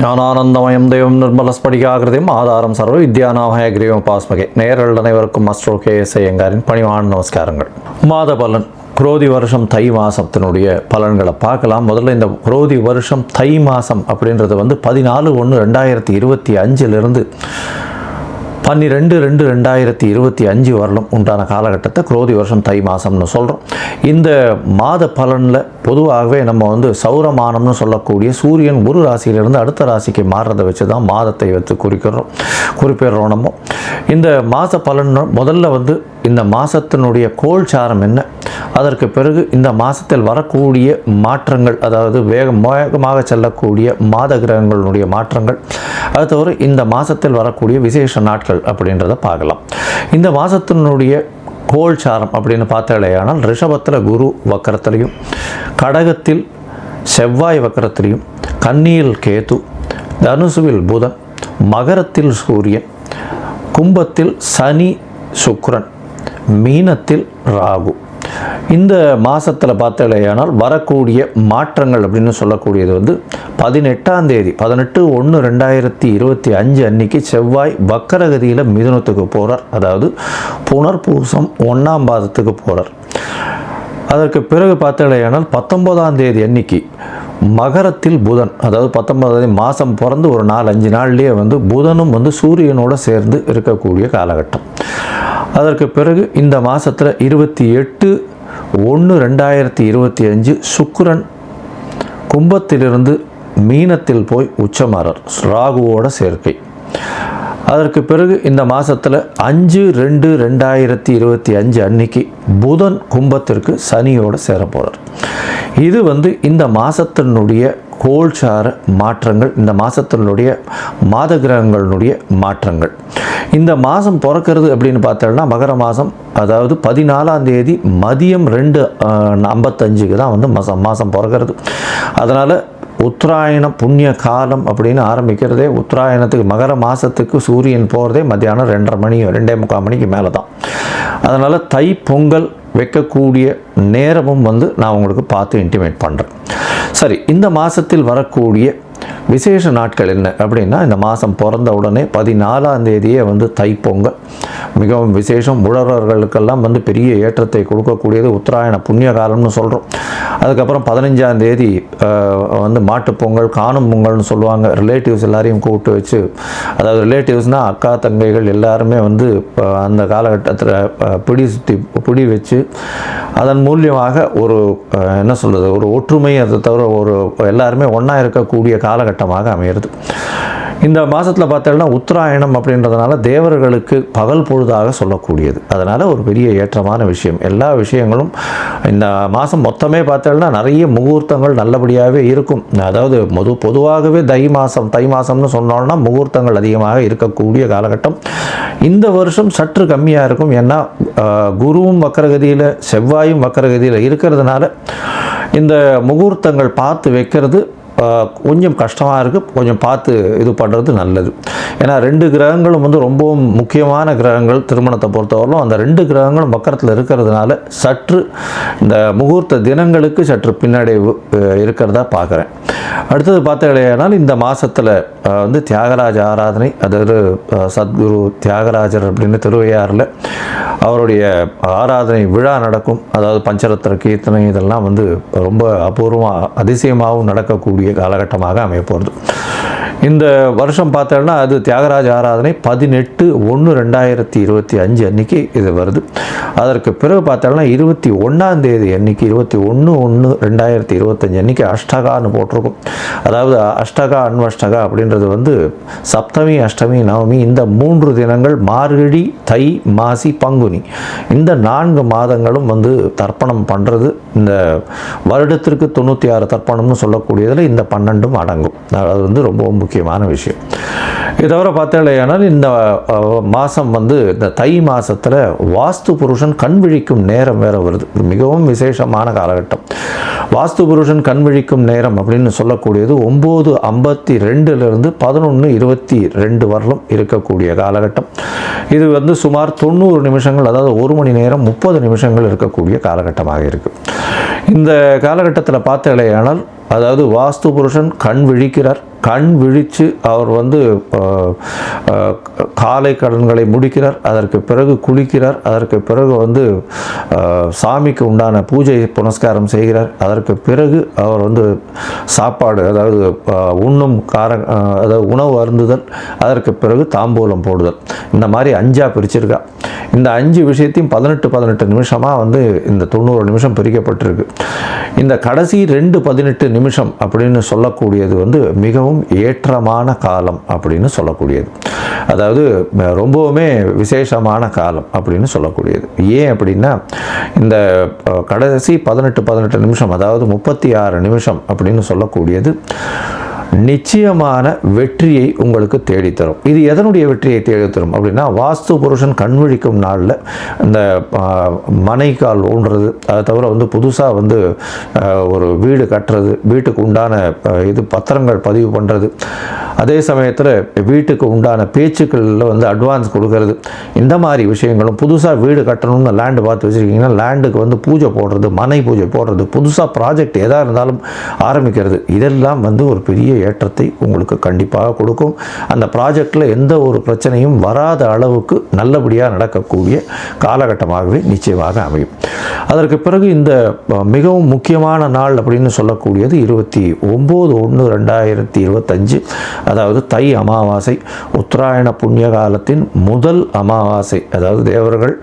ஞானானந்தமயம் தெய்வம் நிர்மலஸ்படிகாகிருதியும் ஆதாரம் சர்வ வித்யாநாமய கிரீவம் பாஸ்மகே நேயர்கள் அனைவருக்கும் அஸ்ட்ரோ KS ஐயங்காரின் பணிவான நமஸ்காரங்கள். மாத பலன் குரோதி வருஷம் தை மாதத்தினுடைய பலன்களை பார்க்கலாம். முதல்ல இந்த குரோதி வருஷம் தை மாதம் அப்படின்றது 14/1/2025 12/2/2025 வரலும் உண்டான காலகட்டத்தை குரோதி வருஷம் தை மாதம்னு சொல்கிறோம். இந்த மாத பலனில் பொதுவாகவே நம்ம சௌரமானம்னு சொல்லக்கூடிய சூரியன் ஒரு ராசியிலிருந்து அடுத்த ராசிக்கு மாறுறதை வச்சு தான் மாதத்தை வைத்து குறிப்பிடுறோம். நம்ம இந்த மாத பலன் முதல்ல இந்த மாதத்தினுடைய கோல்சாரம் என்ன, அதற்கு பிறகு இந்த மாதத்தில் வரக்கூடிய மாற்றங்கள், அதாவது வேகமாக செல்லக்கூடிய மாத கிரகங்களுடைய மாற்றங்கள், அது தவிர இந்த மாதத்தில் வரக்கூடிய விசேஷ நாட்கள் அப்படின்றத பார்க்கலாம். இந்த மாதத்தினுடைய கோல்சாரம் அப்படின்னு பார்த்தாலேயானால் ரிஷபத்தில் குரு வக்கரத்திலையும், கடகத்தில் செவ்வாய் வக்கரத்திலையும், கன்னியில் கேது, தனுசுவில் புதன், மகரத்தில் சூரியன், கும்பத்தில் சனி சுக்கிரன், மீனத்தில் ராகு. இந்த மாதத்தில் பார்த்தாலேயானால் வரக்கூடிய மாற்றங்கள் அப்படின்னு சொல்லக்கூடியது 18ஆம் தேதி 18/1/2025 அன்னைக்கு செவ்வாய் வக்கரகதியில் மிதுனத்துக்கு போகிறார். அதாவது புனர்பூசம் 1ஆம் பாதத்துக்கு போகிறார். அதற்கு பிறகு பார்த்தாலேயானால் 19ஆம் தேதி அன்னைக்கு மகரத்தில் புதன், அதாவது 19ஆம் தேதி மாதம் பிறந்து ஒரு 4-5 நாள்லேயே புதனும் சூரியனோடு சேர்ந்து இருக்கக்கூடிய காலகட்டம். அதற்கு பிறகு இந்த மாதத்தில் 28/1/2025 சுக்கிரன் கும்பத்திலிருந்து மீனத்தில் போய் உச்சமாறார், ராகுவோட சேர்க்கை. அதற்கு பிறகு இந்த மாதத்தில் 5/2/2025 அன்னைக்கு புதன் கும்பத்திற்கு சனியோடு சேர போகிறார். இது இந்த மாதத்தினுடைய கோல்சார மாற்றங்கள், இந்த மாதத்தினுடைய மாத கிரகங்களுடைய மாற்றங்கள். இந்த மாதம் பிறக்கிறது அப்படின்னு பார்த்தோம்னா மகர மாதம், அதாவது 14ஆம் தேதி மதியம் 2:55 தான் மாதம் பிறக்கிறது. அதனால் உத்தராயணம் புண்ணிய காலம் அப்படின்னு ஆரம்பிக்கிறதே உத்தராயணத்துக்கு மகர மாதத்துக்கு சூரியன் போகிறதே மத்தியானம் 2:30 மணிக்கு மேலே தான். அதனால் தை பொங்கல் வைக்கக்கூடிய நேரமும் நான் உங்களுக்கு பார்த்து இன்டிமேட் பண்ணுறேன். சரி, இந்த மாதத்தில் வரக்கூடிய விசேஷ நாட்கள் என்ன அப்படின்னா, இந்த மாதம் பிறந்த உடனே 14ஆம் தேதியே தைப்பொங்கல் மிகவும் விசேஷம். உழவர்களுக்கெல்லாம் பெரிய ஏற்றத்தை கொடுக்கக்கூடியது உத்தராயண புண்ணிய காலம்னு சொல்கிறோம். அதுக்கப்புறம் 15ஆம் தேதி மாட்டுப்பொங்கல், காணும் பொங்கல்னு சொல்லுவாங்க. ரிலேட்டிவ்ஸ் எல்லாரையும் கூப்பிட்டு வச்சு, அதாவது ரிலேட்டிவ்ஸ்னால் அக்கா தங்கைகள் எல்லாருமே அந்த காலகட்டத்தில் பிடி வச்சு அதன் மூலியமாக ஒரு என்ன சொல்கிறது, ஒரு ஒற்றுமை, அதை தவிர ஒரு எல்லாருமே ஒன்றா இருக்கக்கூடிய காலகட்டமாக அமையிறது. இந்த மாதத்தில் பார்த்தோம்னா உத்தராயணம் அப்படின்றதுனால தேவர்களுக்கு பகல் பொழுதாக சொல்லக்கூடியது. அதனால் ஒரு பெரிய ஏற்றமான விஷயம். எல்லா விஷயங்களும் இந்த மாதம் மொத்தமே பார்த்தோம்னா நிறைய முகூர்த்தங்கள் நல்லபடியாகவே இருக்கும். அதாவது பொதுவாகவே தை மாதம்னு சொன்னோம்னா முகூர்த்தங்கள் அதிகமாக இருக்கக்கூடிய காலகட்டம். இந்த வருஷம் சற்று கம்மியாக இருக்கும். ஏன்னா குருவும் வக்கரகதியில் செவ்வாயும் வக்கரகதியில் இருக்கிறதுனால இந்த முகூர்த்தங்கள் பார்த்து வைக்கிறது கொஞ்சம் கஷ்டமாக இருக்குது. கொஞ்சம் பார்த்து இது பண்ணுறது நல்லது. ஏன்னா 2 கிரகங்களும் ரொம்பவும் முக்கியமான கிரகங்கள் திருமணத்தை பொறுத்தவரையிலும். அந்த 2 கிரகங்களும் வக்கரத்தில் இருக்கிறதுனால சற்று இந்த முகூர்த்த தினங்களுக்கு சற்று பின்னடைவு இருக்கிறதா பார்க்குறேன். அடுத்தது பார்த்தீங்கன்னா இந்த மாதத்தில் தியாகராஜ ஆராதனை, அதாவது சத்குரு தியாகராஜர் அப்படின்னு திருவையாறில் அவருடைய ஆராதனை விழா நடக்கும். அதாவது பஞ்சரத்ன கீர்த்தனை இதெல்லாம் ரொம்ப அபூர்வமாக அதிசயமாகவும் நடக்கக்கூடிய காலகட்டமாக அமைய போகிறது. இந்த வருஷம் பார்த்தோம்னா அது தியாகராஜ ஆராதனை 18/1/2025 அன்னைக்கு இது வருது. அதற்கு பிறகு பார்த்தோம்னா 21ஆம் தேதி அன்னைக்கு 21/1/2025 அன்னைக்கு அஷ்டகான்னு போட்டிருக்கும். அதாவது அஷ்டகா அன்வஷ்டகா அப்படின்றது சப்தமி அஷ்டமி நவமி இந்த 3 தினங்கள் மார்கழி தை மாசி பங்குனி இந்த 4 மாதங்களும் தர்ப்பணம் பண்ணுறது. இந்த வருடத்திற்கு 96 தர்ப்பணம்னு சொல்லக்கூடியதில் இந்த 12ம் அடங்கும். அது ரொம்ப முக்கியமான விஷயம். இது தவிர பார்த்தாலேயானால் இந்த மாதம் இந்த தை மாதத்தில் வாஸ்து புருஷன் கண் விழிக்கும் நேரம் வேறு வருது. இது மிகவும் விசேஷமான காலகட்டம். வாஸ்து புருஷன் கண் விழிக்கும் நேரம் அப்படின்னு சொல்லக்கூடியது 9:52 11:22 வரலும் இருக்கக்கூடிய காலகட்டம். இது சுமார் 90 நிமிஷங்கள், அதாவது 1 மணி நேரம் 30 நிமிஷங்கள் இருக்கக்கூடிய காலகட்டமாக இருக்குது. இந்த காலகட்டத்தில் பார்த்தாலேயானால் அதாவது வாஸ்து புருஷன் கண் விழிக்கிறார். கண் விழித்து அவர் வந்து காலை கடன்களை முடிக்கிறார், அதற்கு பிறகு குளிக்கிறார், அதற்கு பிறகு வந்து சாமிக்கு உண்டான பூஜை புனஸ்காரம் செய்கிறார், அதற்கு பிறகு அவர் வந்து சாப்பாடு அதாவது உண்ணும் அதாவது உணவு அருந்துதல், அதற்கு பிறகு தாம்பூலம் போடுதல், இந்த மாதிரி 5ஆக பிரிச்சிருக்கா. இந்த 5 விஷயத்தையும் 18 நிமிஷமாக வந்து இந்த 90 நிமிஷம் பிரிக்கப்பட்டிருக்கு. இந்த கடைசி 18 நிமிஷம் அப்படின்னு சொல்லக்கூடியது வந்து மிகவும் ஏற்றமான காலம் அப்படின்னு சொல்லக்கூடியது. அதாவது ரொம்பவுமே விசேஷமான காலம் அப்படின்னு சொல்லக்கூடியது. ஏன் அப்படின்னா இந்த கடைசி 18 நிமிஷம் அதாவது 36 நிமிஷம் அப்படின்னு சொல்லக்கூடியது நிச்சயமான வெற்றியை உங்களுக்கு தேடித்தரும். இது எதனுடைய வெற்றியை தேடித்தரும் அப்படின்னா, வாஸ்து புருஷன் கண்விழிக்கும் நாளில் இந்த மனைக்கால் ஊன்றது, அதை தவிர வந்து புதுசாக வந்து ஒரு வீடு கட்டுறது, வீட்டுக்கு உண்டான இது பத்திரங்கள் பதிவு பண்ணுறது, அதே சமயத்தில் வீட்டுக்கு உண்டான பேச்சுக்களில் வந்து அட்வான்ஸ் கொடுக்கறது, இந்த மாதிரி விஷயங்களும், புதுசாக வீடு கட்டணும்னு லேண்டு பார்த்து வச்சுருக்கீங்கன்னா லேண்டுக்கு வந்து பூஜை போடுறது, மனை பூஜை போடுறது, புதுசாக ப்ராஜெக்ட் எதாக இருந்தாலும் ஆரம்பிக்கிறது, இதெல்லாம் வந்து ஒரு பெரிய ஏற்றத்தை உங்களுக்கு கண்டிப்பாக கொடுக்கும். அந்த ப்ராஜெக்டில் எந்த ஒரு பிரச்சனையும் வராத அளவுக்கு நல்லபடியாக நடக்கக்கூடிய காலகட்டமாகவே நிச்சயமாக அமையும். அதற்கு பிறகு இந்த மிகவும் முக்கியமான நாள் அப்படின்னு சொல்லக்கூடியது 29/1/2025, அதாவது தை அமாவாசை, உத்தராயண புண்ணிய காலத்தின் முதல் அமாவாசை. அதாவது தேவர்கள்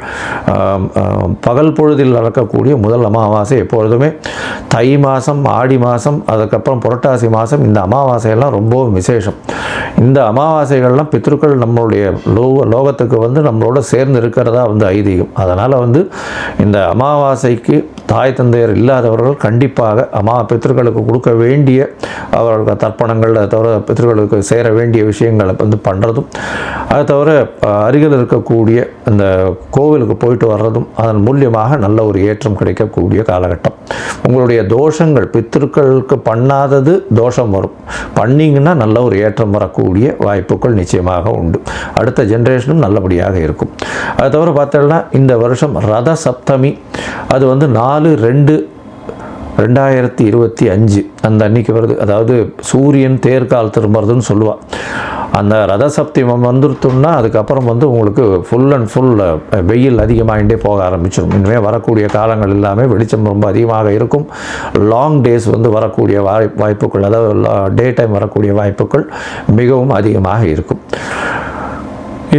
பகல் பொழுதில் நடக்கக்கூடிய முதல் அமாவாசை. எப்பொழுதுமே தை மாதம், ஆடி மாதம், அதுக்கப்புறம் புரட்டாசி மாதம், இந்த அமாவாசையெல்லாம் ரொம்பவும் விசேஷம். இந்த அமாவாசைகள்லாம் பித்ருக்கள் நம்மளுடைய லோகத்துக்கு வந்து நம்மளோட சேர்ந்து இருக்கிறதா வந்து ஐதீகம். அதனால் வந்து இந்த அமாவாசைக்கு தாய் தந்தையர் இல்லாதவர்கள் கண்டிப்பாக பித்ருக்களுக்கு கொடுக்க வேண்டிய அவர்களுக்கு தர்ப்பணங்கள், அதை தவிர பித்ருக்களுக்கு சேர வேண்டிய விஷயங்களை வந்து பண்ணுறதும், அதை தவிர அருகில் இருக்கக்கூடிய இந்த கோவிலுக்கு போயிட்டு வர்றதும் அதன் மூலியமாக நல்ல ஒரு ஏற்றம் கிடைக்கக்கூடிய காலகட்டம். உங்களுடைய தோஷங்கள் பித்ருக்களுக்கு பண்ணாதது தோஷம் வரும், பண்ணிங்கன்னா நல்ல ஒரு ஏற்றம் வரக்கூடிய வாய்ப்புகள் நிச்சயமாக உண்டு. அடுத்த ஜென்ரேஷனும் நல்லபடியாக இருக்கும். அதை தவிர பார்த்தோம்னா இந்த வருஷம் ரத சப்தமி, அது வந்து 4/2/2025 அந்த அன்னைக்கு வருது. அதாவது சூரியன் தேர்கால் திரும்புறதுன்னு சொல்லுவாள். அந்த ரத சப்தமம் வந்துருத்தோம்னா அதுக்கப்புறம் வந்து உங்களுக்கு ஃபுல் அண்ட் ஃபுல் வெயில் அதிகமாகிட்டே போக ஆரம்பிச்சிடும். இனிமேல் வரக்கூடிய காலங்கள் எல்லாமே வெளிச்சம் ரொம்ப அதிகமாக இருக்கும். லாங் டேஸ் வந்து வரக்கூடிய வாய்ப்புகள், அதாவது டே டைம் வரக்கூடிய வாய்ப்புகள் மிகவும் அதிகமாக இருக்கும்.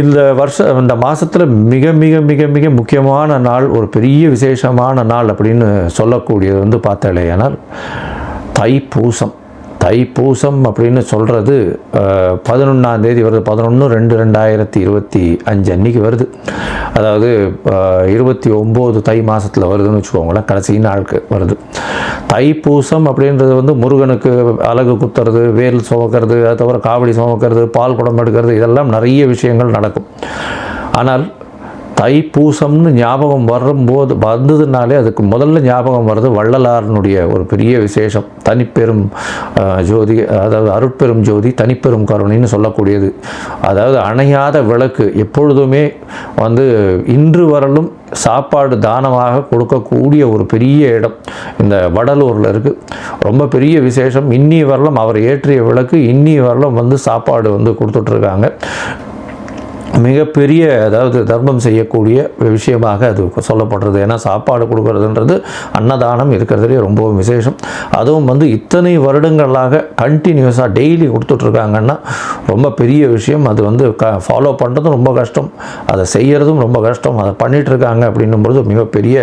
இந்த மாதத்தில் மிக மிக மிக மிக முக்கியமான நாள், ஒரு பெரிய விசேஷமான நாள் அப்படின்னு சொல்லக்கூடியது வந்து பார்த்தாலேயானால் தைப்பூசம். தைப்பூசம் அப்படின்னு சொல்கிறது 11ஆம் தேதி வருது. 11/2/2025 அன்றைக்கி வருது. அதாவது 29 தை மாதத்தில் வருதுன்னு வச்சுக்கோங்களேன், கடைசி நாளுக்கு வருது. தைப்பூசம் அப்படின்றது வந்து முருகனுக்கு அலகு குத்துறது, வேல் சுமக்கிறது, அதை தவிர காவடி சுமக்கிறது, பால் குடம் எடுக்கிறது, இதெல்லாம் நிறைய விஷயங்கள் நடக்கும். ஆனால் தைப்பூசம்னு ஞாபகம் வந்ததுனாலே அதுக்கு முதல்ல ஞாபகம் வர்றது வள்ளலாரனுடைய ஒரு பெரிய விசேஷம், தனிப்பெரும் ஜோதி, அதாவது அருட்பெரும் ஜோதி தனிப்பெரும் கருணைன்னு சொல்லக்கூடியது. அதாவது அணையாத விளக்கு, எப்பொழுதுமே வந்து இன்று வரலும் சாப்பாடு தானமாக கொடுக்கக்கூடிய ஒரு பெரிய இடம் இந்த வடலூரில் இருக்குது. ரொம்ப பெரிய விசேஷம். இன்னி வரலும் அவர் ஏற்றிய விளக்கு இன்னி வரலும் வந்து சாப்பாடு வந்து கொடுத்துட்ருக்காங்க. மிகப்பெரிய அதாவது தர்மம் செய்யக்கூடிய விஷயமாக அது சொல்லப்படுறது. ஏன்னா சாப்பாடு கொடுக்கறதுன்றது அன்னதானம் இருக்கிறதுலே ரொம்பவும் விசேஷம். அதுவும் வந்து இத்தனை வருடங்களாக கண்டினியூஸாக டெய்லி கொடுத்துட்ருக்காங்கன்னா ரொம்ப பெரிய விஷயம். அது வந்து ஃபாலோ பண்ணுறதும் ரொம்ப கஷ்டம், அதை செய்கிறதும் ரொம்ப கஷ்டம். அதை பண்ணிகிட்ருக்காங்க அப்படின்னும்பொழுது மிகப்பெரிய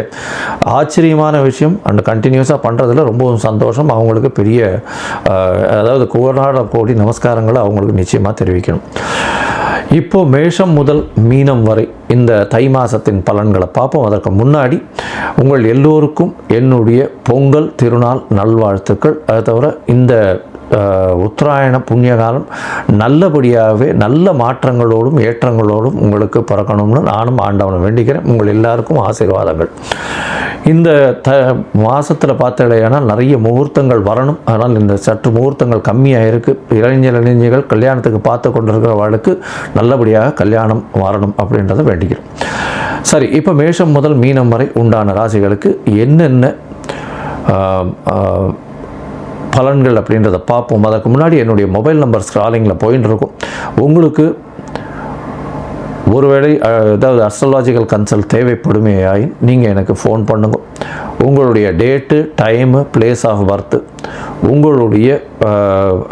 ஆச்சரியமான விஷயம். அண்ட் கண்டினியூஸாக பண்ணுறதுல ரொம்பவும் சந்தோஷம். அவங்களுக்கு பெரிய அதாவது கோடி நமஸ்காரங்களை அவங்களுக்கு நிச்சயமாக தெரிவிக்கணும். இப்போது மேஷம் முதல் மீனம் வரை இந்த தை மாதத்தின் பலன்களை பார்ப்போம். அதற்கு முன்னாடி உங்கள் எல்லோருக்கும் என்னுடைய பொங்கல் திருநாள் நல்வாழ்த்துக்கள். அதை தவிர இந்த உத்தராயண புண்ணியகாலம் நல்லபடியாகவே நல்ல மாற்றங்களோடும் ஏற்றங்களோடும் உங்களுக்கு பிறக்கணும்னு நானும் ஆண்டவனை வேண்டிக்கிறேன். உங்கள் எல்லாருக்கும் ஆசீர்வாதங்கள். இந்த மாதத்தில் பார்த்தாலேயானால் நிறைய முகூர்த்தங்கள் வரணும். ஆனால் இந்த சற்று முகூர்த்தங்கள் கம்மியாக இருக்குது. இளைஞர்கள் கல்யாணத்துக்கு பார்த்து கொண்டிருக்கிறவர்களுக்கு நல்லபடியாக கல்யாணம் வரணும் அப்படின்றத வேண்டிக்கிறேன். சரி, இப்போ மேஷம் முதல் மீனம் வரை உண்டான ராசிகளுக்கு என்னென்ன பலன்கள் அப்படின்றத பார்ப்போம். அதற்கு முன்னாடி என்னுடைய மொபைல் நம்பர் ஸ்க்ராலிங்கில் போயின்னு இருக்கும். உங்களுக்கு ஒருவேளை ஏதாவது அஸ்ட்ராலாஜிக்கல் கன்சல்ட் தேவைப்படுமையாயின் நீங்கள் எனக்கு ஃபோன் பண்ணுங்க. உங்களுடைய date, time, place of birth, உங்களுடைய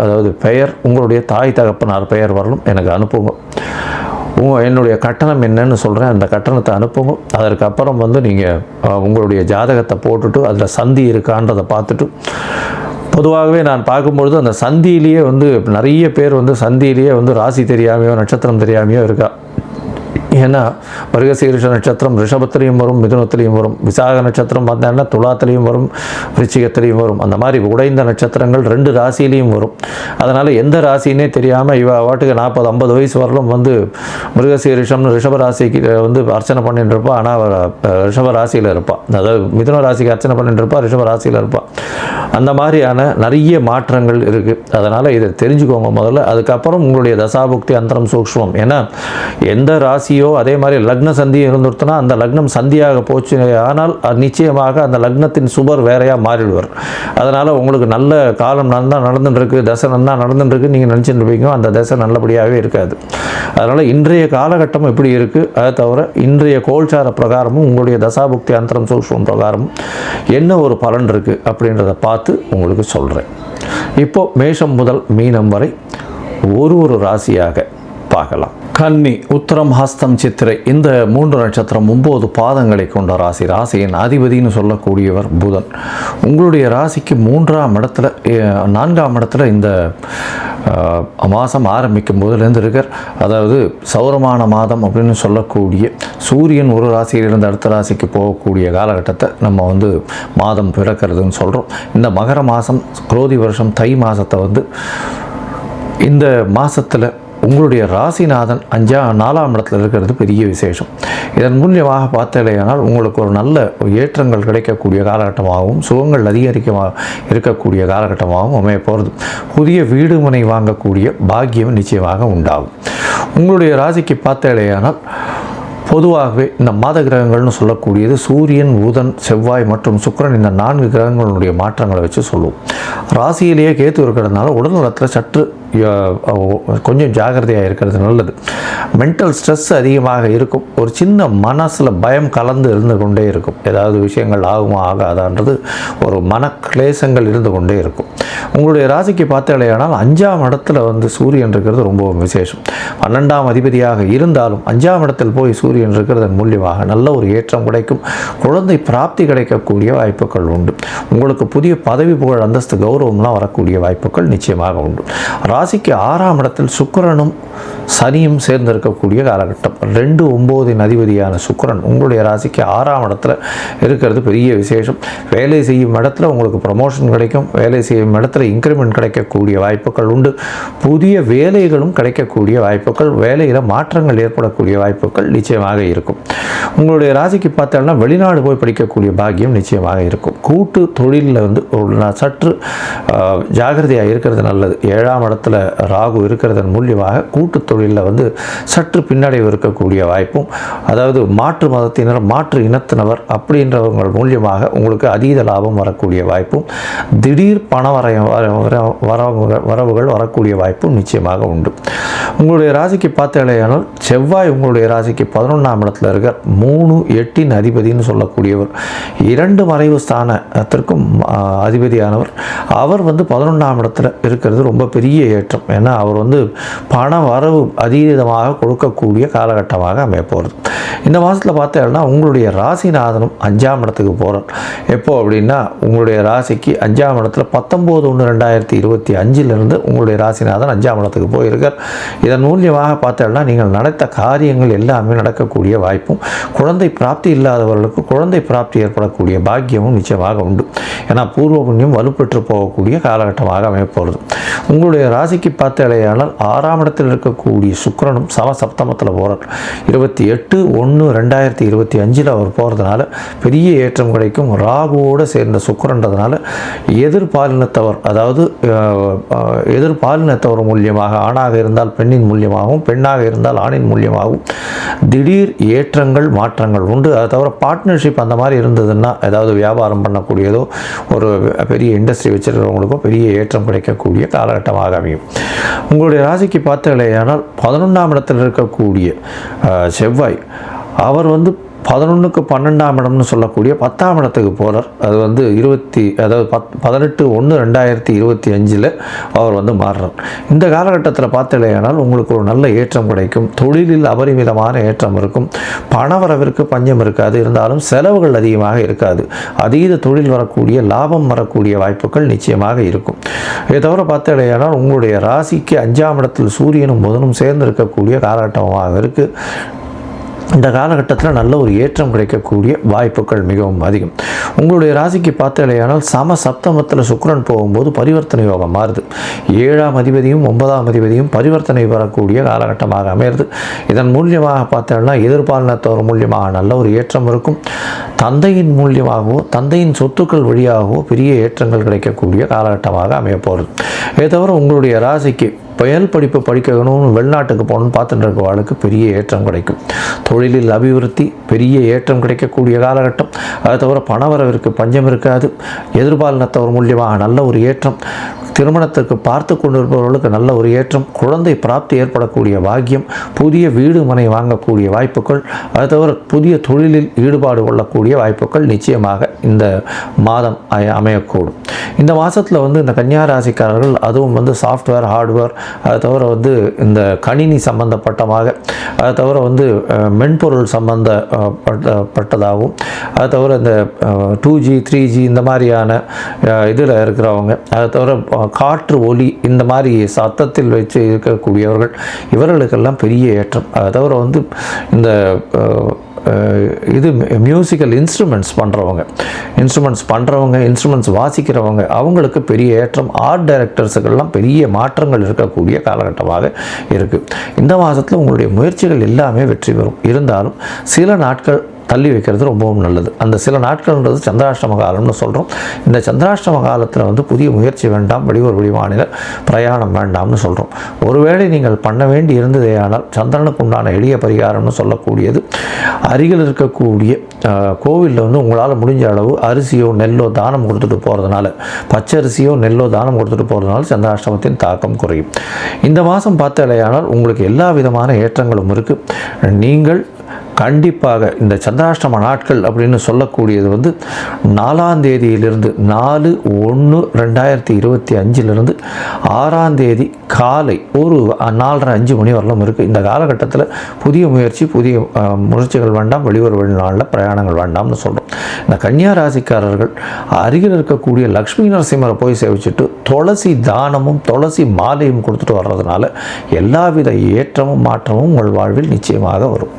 அதாவது பெயர், உங்களுடைய தாய் தகப்பனார் பெயர் வரலும் எனக்கு அனுப்புங்க. என்னுடைய கட்டணம் என்னன்னு சொல்கிறேன், அந்த கட்டணத்தை அனுப்புங்க. அதற்கப்புறம் வந்து நீங்கள் உங்களுடைய ஜாதகத்தை போட்டுட்டு அதில் சந்தி இருக்கான்றதை பார்த்துட்டு, பொதுவாகவே நான் பார்க்கும்பொழுது அந்த சந்தியிலேயே வந்து நிறைய பேர் வந்து சந்தியிலேயே வந்து ராசி தெரியாமையோ நட்சத்திரம் தெரியாமையோ இருக்கா. ஏன்னா மிருகசீரிஷ நட்சத்திரம் ரிஷபத்திலையும் வரும், மிதுனத்திலையும் வரும். விசாக நட்சத்திரம் பார்த்தீங்கன்னா துலாத்திலையும் வரும், விருச்சிகத்திலையும் வரும். அந்த மாதிரி உடைந்த நட்சத்திரங்கள் 2 ராசியிலையும் வரும். அதனால் எந்த ராசினே தெரியாமல் இவ வாட்டுக்கு 40-50 வயசு வரலும் வந்து மிருகசீரிஷம்னு ரிஷப ராசிக்கு வந்து அர்ச்சனை பண்ணிட்டு இருப்பா. ஆனால் ரிஷப ராசியில் இருப்பாள். அதாவது மிதுன ராசிக்கு அர்ச்சனை பண்ணிட்டு இருப்பா, ரிஷப ராசியில் இருப்பாள். அந்த மாதிரியான நிறைய மாற்றங்கள் இருக்குது. அதனால் இதை தெரிஞ்சுக்கோங்க முதல்ல. அதுக்கப்புறம் உங்களுடைய தசாபுக்தி அந்தரம் சூக்ஷ்மம். ஏன்னா எந்த ராசியோ அதே மாதிரி லக்ன சந்தி இருந்துருத்துனா அந்த லக்னம் சந்தியாக போச்சு ஆனால் நிச்சயமாக அந்த லக்னத்தின் சுபர் வேறையாக மாறிடுவார். அதனால் உங்களுக்கு நல்ல காலம் நல்லா நடந்துட்டுருக்கு, தசை நல்லா நடந்துட்டுருக்கு நீங்கள் நினச்சிட்டு இருப்பீங்க, அந்த தசை நல்லபடியாகவே இருக்காது. அதனால் இன்றைய காலகட்டம் எப்படி இருக்குது, அதை தவிர இன்றைய கோல்சார பிரகாரமும் உங்களுடைய தசாபுக்தி அந்தரம் சூக்ஷ்மம் பிரகாரமும் என்ன ஒரு பலன் இருக்குது அப்படின்றத பார்த்து உங்களுக்கு சொல்கிறேன். இப்போது மேஷம் முதல் மீனம் வரை ஒரு ராசியாக பார்க்கலாம். கன்னி, உத்திரம், ஹஸ்தம், சித்திரை இந்த 3 நட்சத்திரம் 9 பாதங்களை கொண்ட ராசி. ராசியின் அதிபதினு சொல்லக்கூடியவர் புதன். உங்களுடைய ராசிக்கு 3ஆம் இடத்துல 4ஆம் இடத்துல இந்த மாதம் ஆரம்பிக்கும் போதுலேருந்து இருக்கார். அதாவது சௌரமான மாதம் அப்படின்னு சொல்லக்கூடிய சூரியன் ஒரு ராசியிலிருந்து அடுத்த ராசிக்கு போகக்கூடிய காலகட்டத்தை நம்ம வந்து மாதம் பிறக்கிறதுன்னு சொல்கிறோம். இந்த மகர மாதம் குரோதி வருஷம் தை மாதத்தை வந்து இந்த மாதத்தில் உங்களுடைய ராசிநாதன் 4ஆம் இடத்துல இருக்கிறது பெரிய விசேஷம். இதன் மூலியமாக பார்த்தலையானால் உங்களுக்கு ஒரு நல்ல ஏற்றங்கள் கிடைக்கக்கூடிய காலகட்டமாகவும் சுகங்கள் அதிகரிக்க இருக்கக்கூடிய காலகட்டமாகவும் அமைய போகிறது. புதிய வீடு மனை வாங்கக்கூடிய பாக்கியம் நிச்சயமாக உண்டாகும். உங்களுடைய ராசிக்கு பார்த்தலையானால் பொதுவாகவே இந்த மாத கிரகங்கள்னு சொல்லக்கூடியது சூரியன், புதன், செவ்வாய் மற்றும் சுக்கிரன் இந்த 4 கிரகங்களுடைய மாற்றங்களை வச்சு சொல்லுவோம். ராசியிலேயே கேத்து இருக்கிறதுனால உடல்நலத்தில் சற்று கொஞ்சம் ஜாகிரதையாக இருக்கிறது நல்லது. மென்டல் ஸ்ட்ரெஸ் அதிகமாக இருக்கும். ஒரு சின்ன மனசில் பயம் கலந்து இருந்து கொண்டே இருக்கும். ஏதாவது விஷயங்கள் ஆகுமா ஆகாதான்றது ஒரு மனக்லேசங்கள் இருந்து கொண்டே இருக்கும். உங்களுடைய ராசிக்கு பார்த்தலையானால் 5ஆம் இடத்துல வந்து சூரியன் இருக்கிறது ரொம்ப விசேஷம். 12ஆம் அதிபதியாக இருந்தாலும் 5ஆம் இடத்தில் போய் சூரியன் இருக்கிறதன் மூலியமாக நல்ல ஒரு ஏற்றம் கிடைக்கும். குழந்தை பிராப்தி கிடைக்கக்கூடிய வாய்ப்புகள் உண்டு. உங்களுக்கு புதிய பதவி, புகழ், அந்தஸ்து, கௌரவம்லாம் வரக்கூடிய வாய்ப்புகள் நிச்சயமாக உண்டு. ராசிக்கு 6ஆம் இடத்தில் சுக்கிரனும் சனியும் சேர்ந்திருக்கக்கூடிய காலகட்டம். 2-9 அதிபதியான சுக்கிரன் உங்களுடைய ராசிக்கு 6ஆம் இடத்துல இருக்கிறது பெரிய விசேஷம். வேலை செய்யும் இடத்துல உங்களுக்கு ப்ரமோஷன் கிடைக்கும். வேலை செய்யும் இடத்துல இன்க்ரிமெண்ட் கிடைக்கக்கூடிய வாய்ப்புகள் உண்டு. புதிய வேலைகளும் கிடைக்கக்கூடிய வாய்ப்புகள், வேலையில் மாற்றங்கள் ஏற்படக்கூடிய வாய்ப்புகள் நிச்சயமாக இருக்கும். உங்களுடைய ராசிக்கு பார்த்தோம்னா வெளிநாடு போய் படிக்கக்கூடிய பாக்கியம் நிச்சயமாக இருக்கும். கூட்டு தொழிலில் வந்து சற்று ஜாகிரதையாக இருக்கிறது நல்லது. 7ஆம் இடத்துல ராகு இருக்கிறதன் மூலியமாக கூட்டு தொழிலில் வந்து சற்று பின்னடைவு இருக்கக்கூடிய வாய்ப்பும், அதாவது மாற்று மதத்தினர், மாற்று இனத்தினவர் அப்படின்றவங்க மூலியமாக உங்களுக்கு அதீத லாபம் வரக்கூடிய வாய்ப்பும், திடீர் பண வரவுகள் வரக்கூடிய வாய்ப்பும் நிச்சயமாக உண்டு. உங்களுடைய ராசிக்கு பார்த்தலையானால் செவ்வாய் உங்களுடைய ராசிக்கு 11ஆம் இடத்துல இருக்க 3-8 அதிபதினு சொல்லக்கூடியவர். 2 மறைவு ஸ்தானத்திற்கும் அதிபதியானவர். அவர் வந்து 11ஆம் இடத்துல இருக்கிறது ரொம்ப பெரிய ஏற்றம். ஏன்னா அவர் வந்து பண வரவு அதீதமாக கொடுக்கக்கூடிய காலகட்டமாக அமைய போகிறது. இந்த மாதத்தில் பார்த்தீங்கன்னா உங்களுடைய ராசிநாதனும் 5ஆம் இடத்துக்கு போகிறார். எப்போ அப்படின்னா உங்களுடைய ராசிக்கு 5ஆம் இடத்துல 19/1/2025 உங்களுடைய ராசிநாதன் 5ஆம் இடத்துக்கு போயிருக்கார். இதன் மூலியமாக பார்த்தீங்கன்னா நீங்கள் நடத்த காரியங்கள் எல்லாமே நடக்கக்கூடிய வாய்ப்பும், குழந்தை பிராப்தி இல்லாதவர்களுக்கு குழந்தை பிராப்தி ஏற்படக்கூடிய பாக்கியமும் நிச்சயமாக உண்டு. ஏன்னா பூர்வ புண்ணியம் வலுப்பெற்று போகக்கூடிய காலகட்டமாக அமைய போகிறது. உங்களுடைய ராசி ராசிக்கு பார்த்தாலேயானால் 6ஆம் இடத்தில் இருக்கக்கூடிய சுக்கிரனும் சப்தமத்தில் போகிறார். 28/1/2025 அவர் போகிறதுனால பெரிய ஏற்றம் கிடைக்கும். ராகுவோடு சேர்ந்த சுக்கிரன்றதுனால எதிர்பாலினத்தவர், அதாவது எதிர்பாலினத்தவர் மூலியமாக, ஆணாக இருந்தால் பெண்ணின் மூலியமாகவும் பெண்ணாக இருந்தால் ஆணின் மூலியமாகவும் திடீர் ஏற்றங்கள் மாற்றங்கள் உண்டு. அதை தவிர பார்ட்னர்ஷிப் அந்த மாதிரி இருந்ததுன்னா, ஏதாவது வியாபாரம் பண்ணக்கூடியதோ ஒரு பெரிய இண்டஸ்ட்ரி வச்சிருக்கிறவங்களுக்கோ பெரிய ஏற்றம் கிடைக்கக்கூடிய காலகட்டமாக அமையும். உங்களுடைய ராசிக்கு பார்த்தாலேயானால் 11ஆம் இடத்தில் இருக்கக்கூடிய செவ்வாய், அவர் 11க்கு 12ஆம் இடம்னு சொல்லக்கூடிய 10ஆம் இடத்துக்கு போகிறார். அது 18/1/2025 அவர் மாறுறார். இந்த காலகட்டத்தில் பார்த்தாலேயானால் உங்களுக்கு ஒரு நல்ல ஏற்றம் கிடைக்கும். தொழிலில் அபரிமிதமான ஏற்றம் இருக்கும். பணவரவிற்கு பஞ்சம் இருக்காது. இருந்தாலும் செலவுகள் அதிகமாக இருக்காது. அதீத தொழில் வரக்கூடிய, லாபம் வரக்கூடிய வாய்ப்புகள் நிச்சயமாக இருக்கும். இதை தவிர பார்த்தாலேயானால் உங்களுடைய ராசிக்கு 5ஆம் இடத்தில் சூரியனும் புதனும் சேர்ந்து இருக்கக்கூடிய காலகட்டமாக இருக்குது. இந்த காலகட்டத்தில் நல்ல ஒரு ஏற்றம் கிடைக்கக்கூடிய வாய்ப்புகள் மிகவும் அதிகம். உங்களுடைய ராசிக்கு பார்த்தாலேயானால் சப்தமத்தில் சுக்கிரன் போகும்போது பரிவர்த்தனை யோகம் மாறுது. 7ஆம் அதிபதியும் 9ஆம் அதிபதியும் பரிவர்த்தனை வரக்கூடிய காலகட்டமாக அமைகிறது. இதன் மூலியமாக பார்த்தோம்னா எதிர்பாலினத்தவர் மூலியமாக நல்ல ஒரு ஏற்றம் இருக்கும். தந்தையின் மூலியமாகவோ தந்தையின் சொத்துக்கள் வழியாகவோ பெரிய ஏற்றங்கள் கிடைக்கக்கூடிய காலகட்டமாக அமையப்போகிறது. இதை தவிர உங்களுடைய ராசிக்கு பயல் படிப்பு படிக்கணும்னு வெளிநாட்டுக்கு போகணும்னு பார்த்துட்டு இருக்கவாளுக்கு பெரிய ஏற்றம் கிடைக்கும். தொழிலில் அபிவிருத்தி, பெரிய ஏற்றம் கிடைக்கக்கூடிய காலகட்டம். அதை தவிர பணவரவிற்கு பஞ்சம் இருக்காது. எதிர்பாலினத்தவர் மூலியமாக நல்ல ஒரு ஏற்றம். திருமணத்திற்கு பார்த்து கொண்டிருப்பவர்களுக்கு நல்ல ஒரு ஏற்றம். குழந்தை பிராப்தி ஏற்படக்கூடிய பாக்கியம். புதிய வீடு மனை வாங்கக்கூடிய வாய்ப்புகள். அதை தவிர புதிய தொழிலில் ஈடுபாடு கொள்ளக்கூடிய வாய்ப்புகள் நிச்சயமாக இந்த மாதம் அமையக்கூடும். இந்த மாதத்தில் இந்த கன்னியா ராசிக்காரர்கள், அதுவும் சாஃப்ட்வேர், ஹார்ட்வேர், அதை தவிர இந்த கணினி சம்பந்தப்பட்டமாக, அதை தவிர மென்பொருள் சம்பந்தப்பட்டதாகவும், அதை தவிர இந்த 2G 3G இந்த மாதிரியான இதில் இருக்கிறவங்க, அதை தவிர காற்று ஒலி இந்த மாதிரி சத்தத்தில் வச்சு இருக்கக்கூடியவர்கள், இவர்களுக்கெல்லாம் பெரிய ஏற்றம். அதை தவிர இந்த இது மியூசிக்கல் இன்ஸ்ட்ருமெண்ட்ஸ் பண்ணுறவங்க, இன்ஸ்ட்ருமெண்ட்ஸ் வாசிக்கிறவங்க, அவங்களுக்கு பெரிய ஏற்றம். ஆர்ட் டைரக்டர்ஸுக்கெல்லாம் பெரிய மாற்றங்கள் இருக்கக்கூடிய காலகட்டமாக இருக்குது. இந்த மாதத்தில் உங்களுடைய முயற்சிகள் எல்லாமே வெற்றி பெறும். இருந்தாலும் சில நாட்கள் தள்ளி வைக்கிறது ரொம்பவும் நல்லது. அந்த சில நாட்கள்ன்றது சந்திராஷ்டம காலம்னு சொல்கிறோம். இந்த சந்திராஷ்டம காலத்தில் புதிய முயற்சி வேண்டாம், வெளியூர் வெளிமாநில பிரயாணம் வேண்டாம்னு சொல்கிறோம். ஒருவேளை நீங்கள் பண்ண வேண்டி இருந்ததேயானால் சந்திரனுக்கு உண்டான எளிய பரிகாரம்னு சொல்லக்கூடியது, அருகில் இருக்கக்கூடிய கோவிலில் உங்களால் முடிஞ்ச அளவு அரிசியோ நெல்லோ தானம் கொடுத்துட்டு போகிறதுனால, பச்சரிசியோ நெல்லோ தானம் கொடுத்துட்டு போகிறதுனால சந்திராஷ்டமத்தின் தாக்கம் குறையும். இந்த மாதம் பார்த்தாலேயானால் உங்களுக்கு எல்லா விதமான ஏற்றங்களும் இருக்குது. நீங்கள் கண்டிப்பாக இந்த சந்திராஷ்டம நாட்கள் அப்படின்னு சொல்லக்கூடியது 4ஆம் தேதியிலிருந்து 4/1/2025 6ஆம் தேதி காலை ஒரு 4:30-5 மணி வரலும் இருக்குது. இந்த காலகட்டத்தில் புதிய முயற்சிகள் வேண்டாம், வெளியூர் வெளிநாளில் பிரயாணங்கள் வேண்டாம்னு சொல்கிறோம். இந்த கன்னியா ராசிக்காரர்கள் அருகில் இருக்கக்கூடிய லக்ஷ்மி நரசிம்மரை போய் சேவிச்சுட்டு துளசி தானமும் துளசி மாலையும் கொடுத்துட்டு வர்றதுனால எல்லாவித ஏற்றமும் மாற்றமும் உங்கள் வாழ்வில் நிச்சயமாக வரும்.